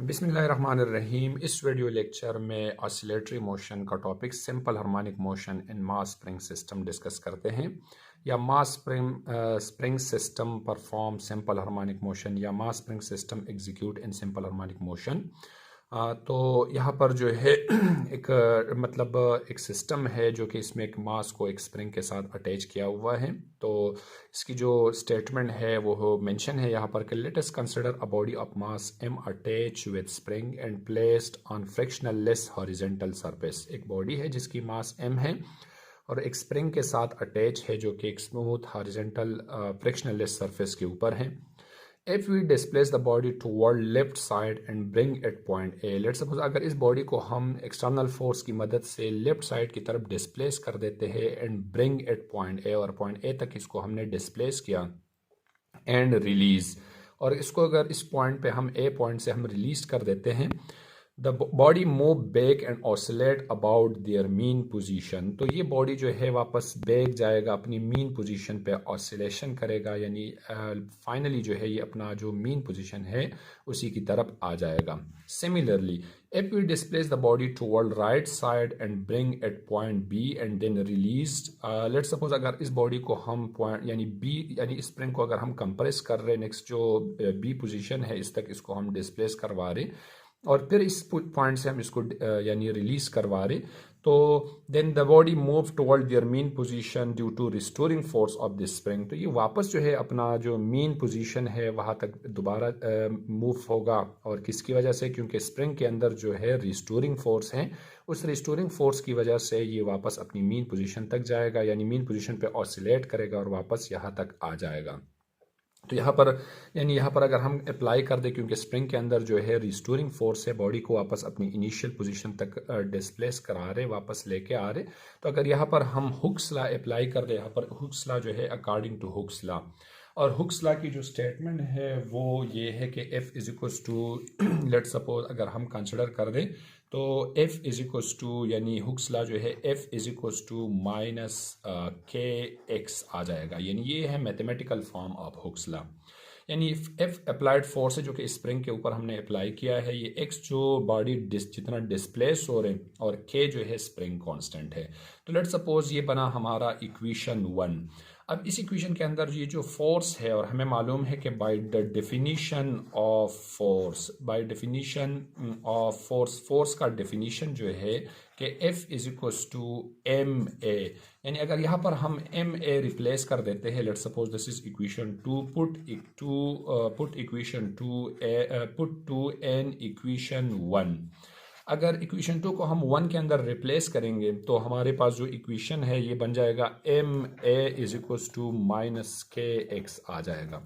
बिस्मिल्लाहिर्रहमानिर्रहीम। इस video lecture में ऑसिलेटरी मोशन का topic simple harmonic motion in mass spring system discuss करते हैं, या mass spring system perform simple harmonic motion, या mass spring system execute in simple harmonic motion. तो यहाँ पर जो है एक सिस्टम है जो कि इसमें एक मास को एक स्प्रिंग के साथ अटैच किया हुआ है। तो इसकी जो स्टेटमेंट है वो मेंशन है यहाँ पर कि let us consider a body of mass m attach with spring and placed on frictional less horizontal surface. एक बॉडी है जिसकी मास m है और एक स्प्रिंग के साथ अटैच है जो कि एक smooth horizontal frictional less surface के ऊपर है। If we displace the body toward left side and bring it point A, let's suppose अगर इस बॉडी को हम एक्सटर्नल फोर्स की मदद से लेफ्ट साइड की तरफ डिस्प्लेस कर देते हैं and bring it point A, और पॉइंट ए तक इसको हमने डिस्प्लेस किया एंड रिलीज, और इसको अगर इस पॉइंट पे हम ए पॉइंट से हम रिलीज कर देते हैं, the body move back and oscillate about their mean position. तो ये बॉडी जो है वापस बैक जाएगा, अपनी मीन पोजीशन पे ऑसिलेशन करेगा, यानी फाइनली जो है ये अपना जो मीन पोजीशन है उसी की तरफ आ जाएगा। Similarly if we displace the body toward right side and bring at point B and then release, let's suppose अगर इस बॉडी को हम पॉइंट यानी बी यानी स्प्रिंग को अगर हम कंप्रेस कर रहे हैं, नेक्स्ट जो बी पोजीशन है इस तक इसको हम डिस्प्लेस करवा रहे और फिर इस पॉइंट से हम इसको यानी रिलीज करवा रहे, तो then the body move toward their mean position due to restoring force of this spring. तो ये वापस जो है अपना जो मीन पोजीशन है वहाँ तक दोबारा मूव होगा, और किसकी वजह से? क्योंकि स्प्रिंग के अंदर जो है रिस्टोरिंग फोर्स है, उस रिस्टोरिंग फोर्स की वजह से ये वापस अपनी मीन पोजीशन तक जाएगा, यानी मीन पोजीशन पे ऑसिलेट करेगा और वापस यहाँ तक आ जाएगा। तो यहाँ पर अगर हम अप्लाई कर दें, क्योंकि स्प्रिंग के अंदर जो है रिस्टोरिंग फोर्स है, बॉडी को वापस अपनी इनिशियल पोजीशन तक डिस्प्लेस करा रहे, वापस लेके आ रहे, तो अगर यहाँ पर हम हुक्स लॉ अप्लाई कर दें, यहाँ पर हुक्स लॉ जो है अकॉर्डिंग टू हुक्स लॉ, और हुक्स लॉ की जो स्टेटमेंट है वो ये है कि F is equals to let suppose अगर हम कंसिडर कर दें तो F इज इक्वल्स टू यानी हुक्स लॉ जो है F is equals to minus k x आ जाएगा, यानी ये है mathematical form of Hooke's law. यानी F अप्लाइड फोर्स है जो कि स्प्रिंग के ऊपर हमने अप्लाई किया है, ये X जो बॉडी जितना डिस्प्लेस हो रहे और K जो है स्प्रिंग कांस्टेंट है। तो लेट सपोज ये बना हमारा इक्वेशन 1। अब इस इक्वेशन के अंदर ये जो फोर्स है, और हमें मालूम है कि by the definition of force का डेफिनीशन जो है कि F is equals to m a, यानी अगर यहाँ पर हम एम ए रिप्लेस कर देते हैं, let suppose this is equation 2, put to an equation 1। अगर इक्वेशन 2 को हम 1 के अंदर रिप्लेस करेंगे तो हमारे पास जो इक्वेशन है ये बन जाएगा m a is equals to minus k x आ जाएगा।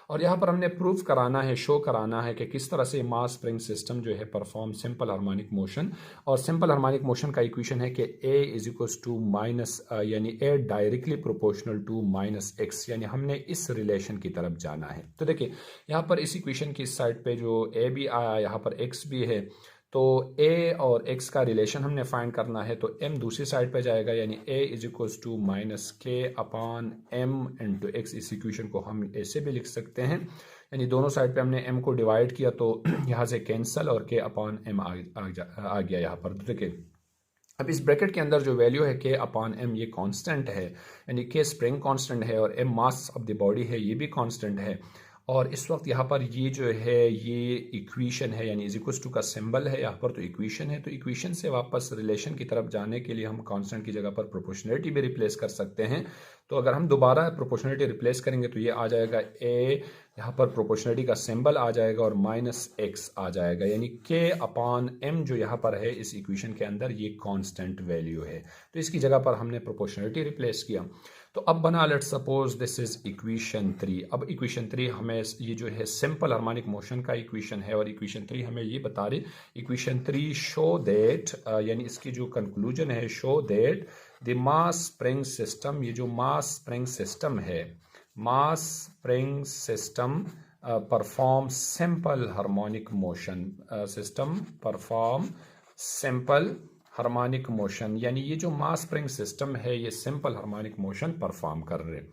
और यहाँ पर हमने प्रूफ कराना है, शो कराना है कि किस तरह से मास स्प्रिंग सिस्टम जो है परफॉर्म सिंपल हार्मोनिक मोशन, और सिंपल हार्मोनिक मोशन का इक्वेशन है कि a is equals to minus यानी a directly proportional to minus x, यानी हमने इस रिलेशन की तरफ जाना है। तो देखिए यहाँ पर इस इक्वेशन की साइड पे जो ए भी आया, यहाँ पर एक्स भी है, तो a और x का रिलेशन हमने फाइंड करना है, तो m दूसरी साइड पे जाएगा, यानी a is equals to minus k upon m into x. इस इक्वेशन को हम ऐसे भी लिख सकते हैं, यानी दोनों साइड पे हमने m को डिवाइड किया तो यहाँ से कैंसल और k अपॉन एम आ गया यहाँ पर। देखिए अब इस ब्रैकेट के अंदर जो वैल्यू है k अपॉन m ये कांस्टेंट है, यानी k स्प्रिंग कांस्टेंट है और m mass of the body है ये भी कांस्टेंट है, और इस वक्त यहाँ पर ये जो है ये इक्वेशन है, यानी इज इक्वल्स टू का सिंबल है यहाँ पर, तो इक्वेशन है, तो इक्वेशन से वापस रिलेशन की तरफ जाने के लिए हम कांस्टेंट की जगह पर प्रोपोर्शनलिटी भी रिप्लेस कर सकते हैं। तो अगर हम दोबारा प्रोपोर्शनलिटी रिप्लेस करेंगे तो ये आ जाएगा a, यहाँ पर प्रोपोर्शनलिटी का सिंबल आ जाएगा और माइनस एक्स आ जाएगा, यानी k अपॉन m जो यहाँ पर है इस इक्वेशन के अंदर ये कांस्टेंट वैल्यू है, तो इसकी जगह पर हमने प्रोपोर्शनलिटी रिप्लेस किया। तो अब बना late suppose this is equation 3। अब इक्वेशन 3 हमें ये जो है सिंपल हार्मोनिक मोशन का इक्वेशन है, और इक्वेशन 3 हमें ये बता रही, इक्वेशन 3 शो दैट यानी इसकी जो कंक्लूजन है, show that the mass spring system, ये जो मास स्प्रिंग सिस्टम है, मास spring system perform simple harmonic motion, system perform simple harmonic motion, यानी ये जो मास स्प्रिंग सिस्टम है ये सिंपल हार्मोनिक मोशन परफॉर्म कर रहे हैं।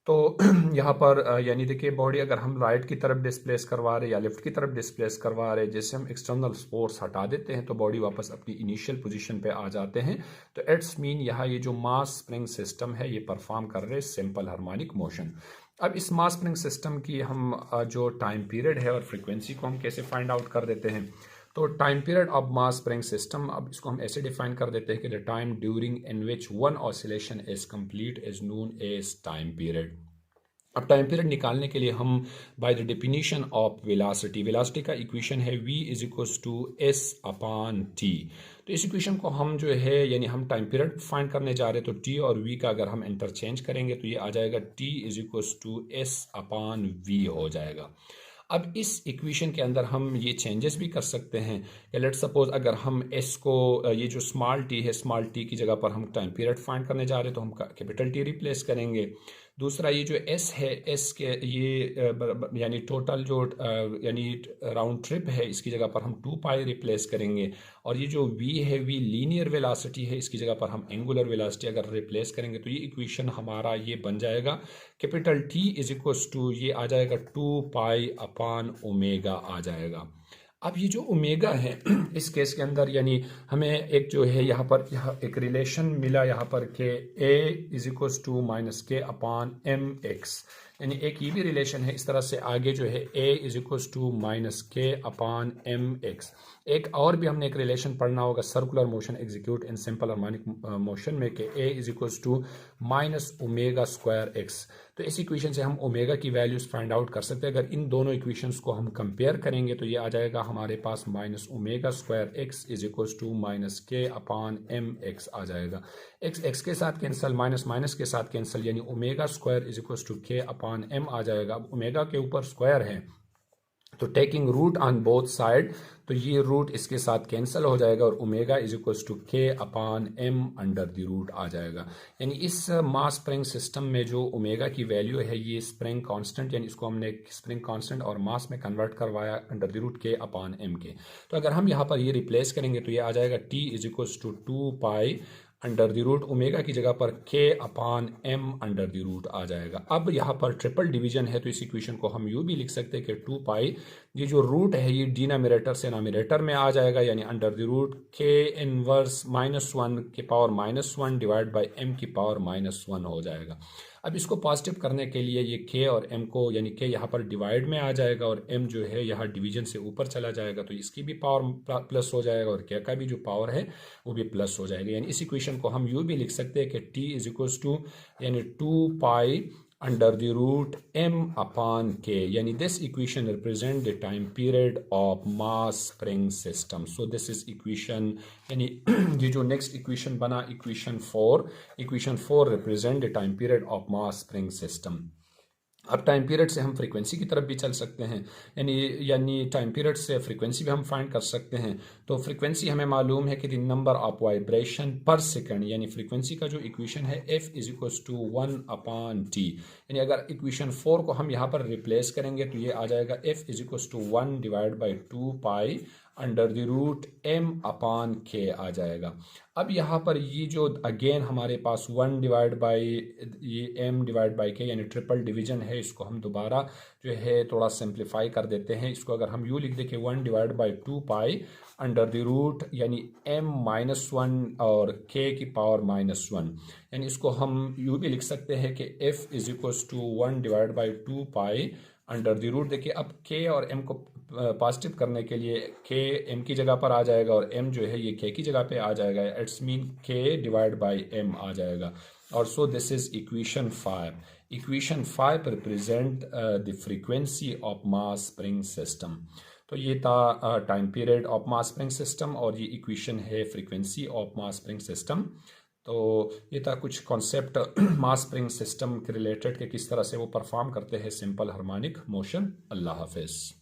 तो यहाँ पर यानी देखिए बॉडी अगर हम राइट की तरफ डिस्प्लेस करवा रहे या लेफ्ट की तरफ डिस्प्लेस करवा रहे, जैसे हम एक्सटर्नल फोर्स हटा देते हैं तो बॉडी वापस अपनी इनिशियल पोजीशन पे आ जाते हैं। तो इट्स मीन यहाँ ये जो मास स्प्रिंग सिस्टम है ये परफॉर्म कर रहे सिंपल हार्मोनिक मोशन। अब इस मास स्प्रिंग सिस्टम की हम जो टाइम पीरियड है और फ्रिक्वेंसी को हम कैसे फाइंड आउट कर देते हैं। तो time period of mass spring system, अब इसको हम ऐसे डिफाइन कर देते हैं कि the time during in which one oscillation is complete is known as time period. अब टाइम पीरियड निकालने के लिए हम by the definition of velocity का इक्वेशन है v is equals to s upon t. तो इस इक्वेशन को हम जो है यानी हम टाइम पीरियड फाइंड करने जा रहे हैं, तो t और v का अगर हम इंटरचेंज करेंगे तो ये आ जाएगा t is equals to s upon v हो जाएगा। अब इस इक्वेशन के अंदर हम ये चेंजेस भी कर सकते हैं कि लेट सपोज अगर हम s को ये जो स्मॉल t है, स्मॉल t की जगह पर हम टाइम पीरियड फाइंड करने जा रहे हैं तो हम कैपिटल T रिप्लेस करेंगे। दूसरा ये जो s है, s के ये यानी टोटल जो यानी राउंड ट्रिप है इसकी जगह पर हम 2 पाई रिप्लेस करेंगे। और ये जो v है, v लीनियर वेलोसिटी है, इसकी जगह पर हम एंगुलर वेलोसिटी अगर रिप्लेस करेंगे तो ये इक्वेशन हमारा ये बन जाएगा capital T is equals to ये आ जाएगा 2 पाई अपॉन ओमेगा आ जाएगा। अब ये जो ओमेगा है इस केस के अंदर यानी हमें एक जो है यहाँ पर एक रिलेशन मिला यहाँ पर के a is equals to minus k upon m x, यानी एक ये भी रिलेशन है। इस तरह से आगे जो है a is equals to minus k upon m x. एक और भी हमने एक रिलेशन पढ़ना होगा circular motion execute in simple harmonic motion में कि a is equals to minus omega square x. तो इस इक्वेशन से हम ओमेगा की वैल्यूज फाइंड आउट कर सकते हैं। अगर इन दोनों इक्वेशंस को हम कंपेयर करेंगे तो ये आ जाएगा हमारे पास minus omega square x is equals to minus k upon m x आ जाएगा। एक्स एक्स के साथ कैंसिल, माइनस माइनस के साथ कैंसिल, यानी omega square is equals to k upon m आ जाएगा। अब ओमेगा के ऊपर स्क्वायर है तो taking root on both side, तो ये रूट इसके साथ कैंसिल हो जाएगा और omega is equals to k upon m under the root आ जाएगा। यानी इस मास स्प्रिंग सिस्टम में जो ओमेगा की वैल्यू है ये स्प्रिंग कांस्टेंट, यानी इसको हमने स्प्रिंग कांस्टेंट और मास में कन्वर्ट करवाया अंडर द रूट के अपॉन एम के। तो अगर हम यहाँ पर ये रिप्लेस करेंगे तो ये आ जाएगा T is equals to 2 pi under the root omega की जगह पर k upon m under the root आ जाएगा। अब यहाँ पर ट्रिपल डिवीजन है तो इस इक्वेशन को हम यूँ भी लिख सकते हैं कि 2 पाई ये जो रूट है ये डिनोमिनेटर से नोमिनेटर में आ जाएगा, यानी अंडर द रूट के इनवर्स -1 की पावर -1 डिवाइड बाई एम की पावर -1 हो जाएगा। अब इसको पॉजिटिव करने के लिए ये के और एम को यानी के यहाँ पर डिवाइड में आ जाएगा और एम जो है यहाँ डिवीजन से ऊपर चला जाएगा, तो इसकी भी पावर प्लस हो जाएगा और के का भी जो पावर है वो भी प्लस हो जाएगा। यानी इस इक्वेशन को हम यूँ भी लिख सकते हैं कि टी इज इक्वल्स टू यानी 2 पाई under the root m upon k, yani this equation represent the time period of mass spring system. So this is equation yani ये जो next equation बना equation 4 represent the time period of mass spring system। अब time period से हम frequency की तरफ भी चल सकते हैं, यानी टाइम पीरियड से फ्रीक्वेंसी भी हम फाइंड कर सकते हैं। तो फ्रीक्वेंसी हमें मालूम है कि the number of vibration per second, यानी फ्रीक्वेंसी का जो इक्वेशन है f is equals to 1 upon t, यानी अगर इक्वेशन 4 को हम यहाँ पर रिप्लेस करेंगे तो ये आ जाएगा f is equals to 1 divide by 2 pi under the root m upon k आ जाएगा। अब यहाँ पर ये जो अगेन हमारे पास 1 डिवाइड बाई ये m डिवाइड बाई k यानी ट्रिपल डिवीजन है, इसको हम दोबारा जो है थोड़ा सिंप्लीफाई कर देते हैं। इसको अगर हम यूँ लिख दें कि 1 divide by 2 pi under the root यानी m -1 और k की पावर -1, यानी इसको हम यूँ भी लिख सकते हैं कि f is equals to 1 divide by 2 pi under the root. देखिए अब k और m को पॉजिटिव करने के लिए k m की जगह पर आ जाएगा और m जो है ये k की जगह पे आ जाएगा, it's mean k divide by m आ जाएगा। और so this is equation 5। Equation 5 represent the frequency of mass spring system. तो ये था time period of mass spring system और ये इक्वेशन है frequency of mass spring system. तो ये था कुछ कॉन्सेप्ट मास स्प्रिंग सिस्टम के रिलेटेड के किस तरह से वो परफॉर्म करते हैं सिंपल हार्मोनिक मोशन। अल्लाह हाफिज़।